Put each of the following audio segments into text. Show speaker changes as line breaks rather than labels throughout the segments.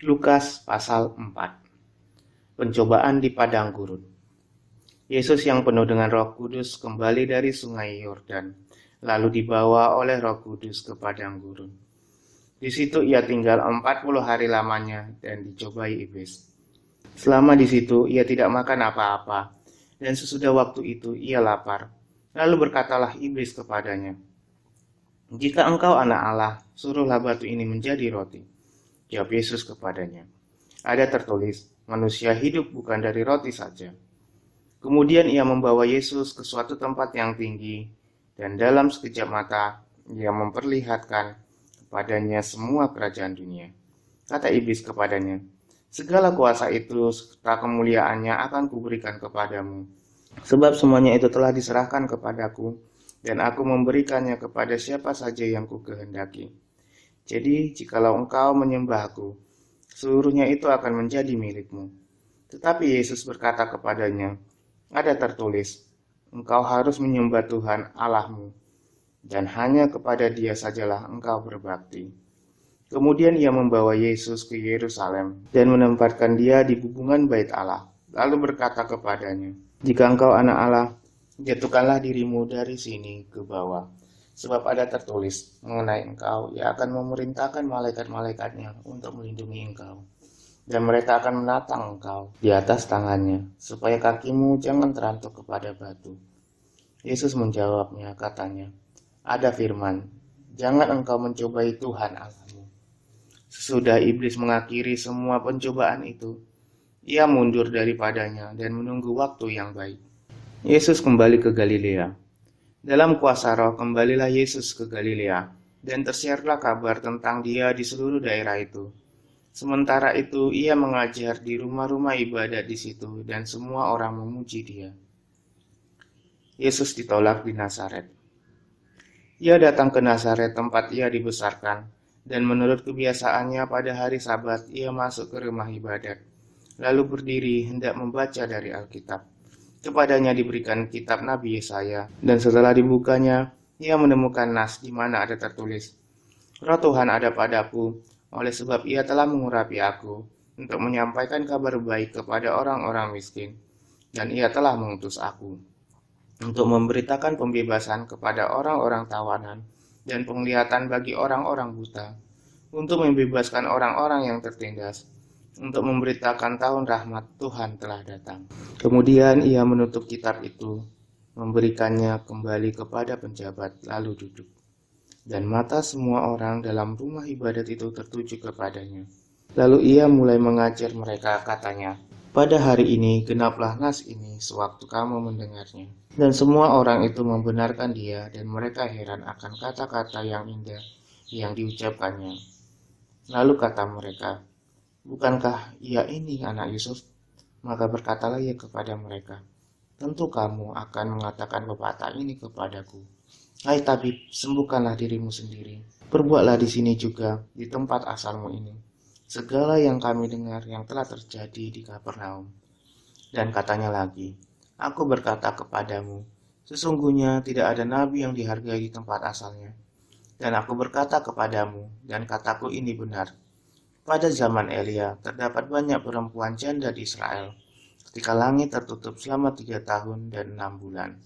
Lukas pasal 4. Pencobaan di padang gurun. Yesus yang penuh dengan Roh Kudus kembali dari sungai Yordan, lalu dibawa oleh Roh Kudus ke padang gurun. Di situ ia tinggal 40 hari lamanya dan dicobai iblis. Selama di situ ia tidak makan apa-apa, dan sesudah waktu itu ia lapar. Lalu berkatalah iblis kepadanya, "Jika engkau anak Allah, suruhlah batu ini menjadi roti." Jawab Yesus kepadanya, "Ada tertulis, manusia hidup bukan dari roti saja." Kemudian ia membawa Yesus ke suatu tempat yang tinggi, dan dalam sekejap mata ia memperlihatkan kepadanya semua kerajaan dunia. Kata iblis kepadanya, "Segala kuasa itu serta kemuliaannya akan kuberikan kepadamu, sebab semuanya itu telah diserahkan kepadaku, dan aku memberikannya kepada siapa saja yang kukehendaki. Jadi, jikalau engkau menyembahku, seluruhnya itu akan menjadi milikmu." Tetapi Yesus berkata kepadanya, "Ada tertulis, engkau harus menyembah Tuhan Allahmu, dan hanya kepada Dia sajalah engkau berbakti." Kemudian ia membawa Yesus ke Yerusalem dan menempatkan dia di hubungan bait Allah. Lalu berkata kepadanya, "Jika engkau anak Allah, jatuhkanlah dirimu dari sini ke bawah. Sebab ada tertulis mengenai engkau, ia akan memerintahkan malaikat-malaikatnya untuk melindungi engkau. Dan mereka akan menatang engkau di atas tangannya, supaya kakimu jangan terantuk kepada batu." Yesus menjawabnya, katanya, "Ada firman, jangan engkau mencobai Tuhan Allahmu." Sesudah iblis mengakhiri semua pencobaan itu, ia mundur daripadanya dan menunggu waktu yang baik. Yesus kembali ke Galilea. Dalam kuasa Roh kembalilah Yesus ke Galilea, dan tersiarlah kabar tentang dia di seluruh daerah itu. Sementara itu ia mengajar di rumah-rumah ibadat di situ, dan semua orang memuji dia. Yesus ditolak di Nazaret. Ia datang ke Nazaret tempat ia dibesarkan, dan menurut kebiasaannya pada hari Sabat ia masuk ke rumah ibadat, lalu berdiri hendak membaca dari Alkitab. Kepadanya diberikan kitab Nabi Yesaya, dan setelah dibukanya, ia menemukan nas di mana ada tertulis, "Roh Tuhan ada padaku, oleh sebab ia telah mengurapi aku, untuk menyampaikan kabar baik kepada orang-orang miskin, dan ia telah mengutus aku, untuk memberitakan pembebasan kepada orang-orang tawanan, dan penglihatan bagi orang-orang buta, untuk membebaskan orang-orang yang tertindas, untuk memberitakan tahun rahmat Tuhan telah datang." Kemudian ia menutup kitab itu, memberikannya kembali kepada penjabat, lalu duduk. Dan mata semua orang dalam rumah ibadat itu tertuju kepadanya. Lalu ia mulai mengajar mereka, katanya, "Pada hari ini genaplah nas ini sewaktu kamu mendengarnya." Dan semua orang itu membenarkan dia, dan mereka heran akan kata-kata yang indah yang diucapkannya. Lalu kata mereka, "Bukankah ia ini anak Yusuf?" Maka berkatalah ia kepada mereka, "Tentu kamu akan mengatakan pepatah ini kepadaku, 'Hai tabib, sembuhkanlah dirimu sendiri. Perbuatlah di sini juga, di tempat asalmu ini, segala yang kami dengar yang telah terjadi di Kapernaum.' Dan katanya lagi, 'Aku berkata kepadamu, sesungguhnya tidak ada nabi yang dihargai di tempat asalnya. Dan aku berkata kepadamu, dan kataku ini benar, pada zaman Elia terdapat banyak perempuan janda di Israel, ketika langit tertutup selama 3 tahun dan 6 bulan,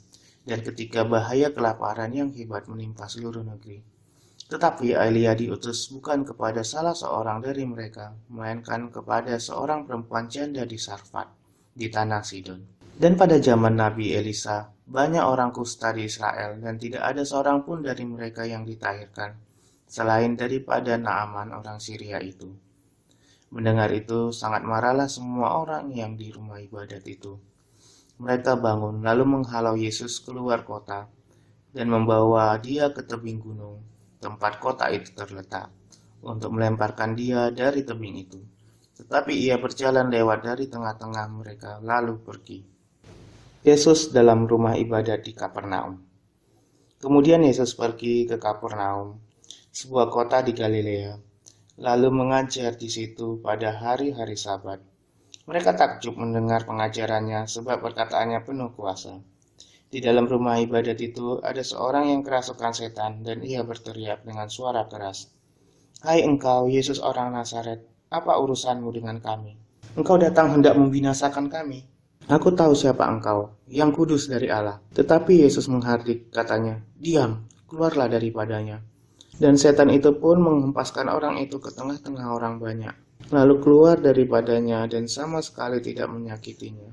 dan ketika bahaya kelaparan yang hebat menimpa seluruh negeri. Tetapi Elia diutus bukan kepada salah seorang dari mereka, melainkan kepada seorang perempuan janda di Sarfat, di tanah Sidon. Dan pada zaman Nabi Elisa, banyak orang kusta di Israel, dan tidak ada seorang pun dari mereka yang ditahirkan, selain daripada Naaman orang Syria itu." Mendengar itu, sangat marahlah semua orang yang di rumah ibadat itu. Mereka bangun lalu menghalau Yesus keluar kota dan membawa dia ke tebing gunung, tempat kota itu terletak, untuk melemparkan dia dari tebing itu. Tetapi ia berjalan lewat dari tengah-tengah mereka lalu pergi. Yesus dalam rumah ibadat di Kapernaum. Kemudian Yesus pergi ke Kapernaum, sebuah kota di Galilea, lalu mengajar di situ pada hari-hari Sabat. Mereka takjub mendengar pengajarannya, sebab perkataannya penuh kuasa. Di dalam rumah ibadat itu ada seorang yang kerasukan setan, dan ia berteriak dengan suara keras, "Hai engkau, Yesus orang Nazaret, Apa urusanmu dengan kami? Engkau datang hendak membinasakan kami. Aku tahu siapa engkau, yang kudus dari Allah. Tetapi Yesus menghardik, katanya, diam, keluarlah daripadanya. Dan setan itu pun menghempaskan orang itu ke tengah-tengah orang banyak. Lalu keluar daripadanya dan sama sekali tidak menyakitinya.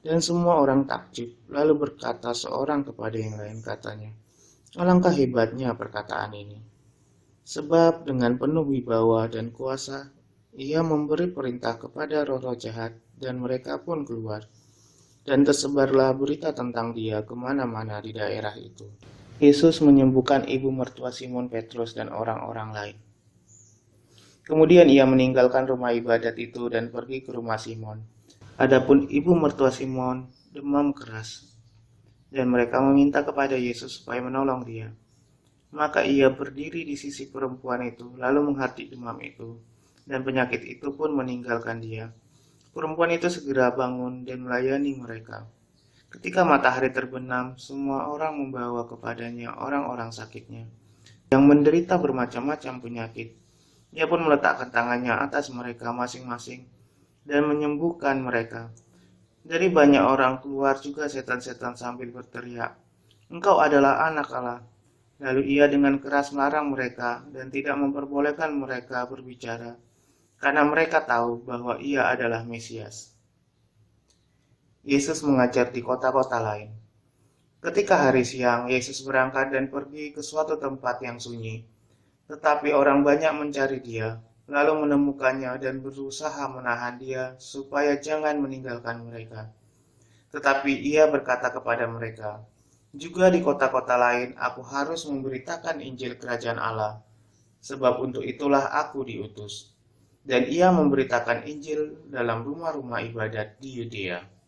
Dan semua orang takjub, lalu berkata seorang kepada yang lain, katanya, alangkah hebatnya perkataan ini. Sebab dengan penuh wibawa dan kuasa, ia memberi perintah kepada roh-roh jahat, dan mereka pun keluar. Dan tersebarlah berita tentang dia kemana-mana di daerah itu. Yesus menyembuhkan ibu mertua Simon Petrus dan orang-orang lain. Kemudian ia meninggalkan rumah ibadat itu dan pergi ke rumah Simon. Adapun ibu mertua Simon demam keras, dan mereka meminta kepada Yesus supaya menolong dia. Maka ia berdiri di sisi perempuan itu, lalu menghardik demam itu, dan penyakit itu pun meninggalkan dia. Perempuan itu segera bangun dan melayani mereka. Ketika matahari terbenam, semua orang membawa kepadanya orang-orang sakitnya, yang menderita bermacam-macam penyakit. Ia pun meletakkan tangannya atas mereka masing-masing, dan menyembuhkan mereka. Dari banyak orang keluar juga setan-setan sambil berteriak, Engkau adalah anak Allah. Lalu ia dengan keras melarang mereka dan tidak memperbolehkan mereka berbicara, karena mereka tahu bahwa ia adalah Mesias. Yesus mengajar di kota-kota lain. Ketika hari siang, Yesus berangkat dan pergi ke suatu tempat yang sunyi. Tetapi orang banyak mencari dia, lalu menemukannya dan berusaha menahan dia supaya jangan meninggalkan mereka. Tetapi ia berkata kepada mereka, juga di kota-kota lain aku harus memberitakan Injil Kerajaan Allah, sebab untuk itulah aku diutus. Dan ia memberitakan Injil dalam rumah-rumah ibadat di Yudea.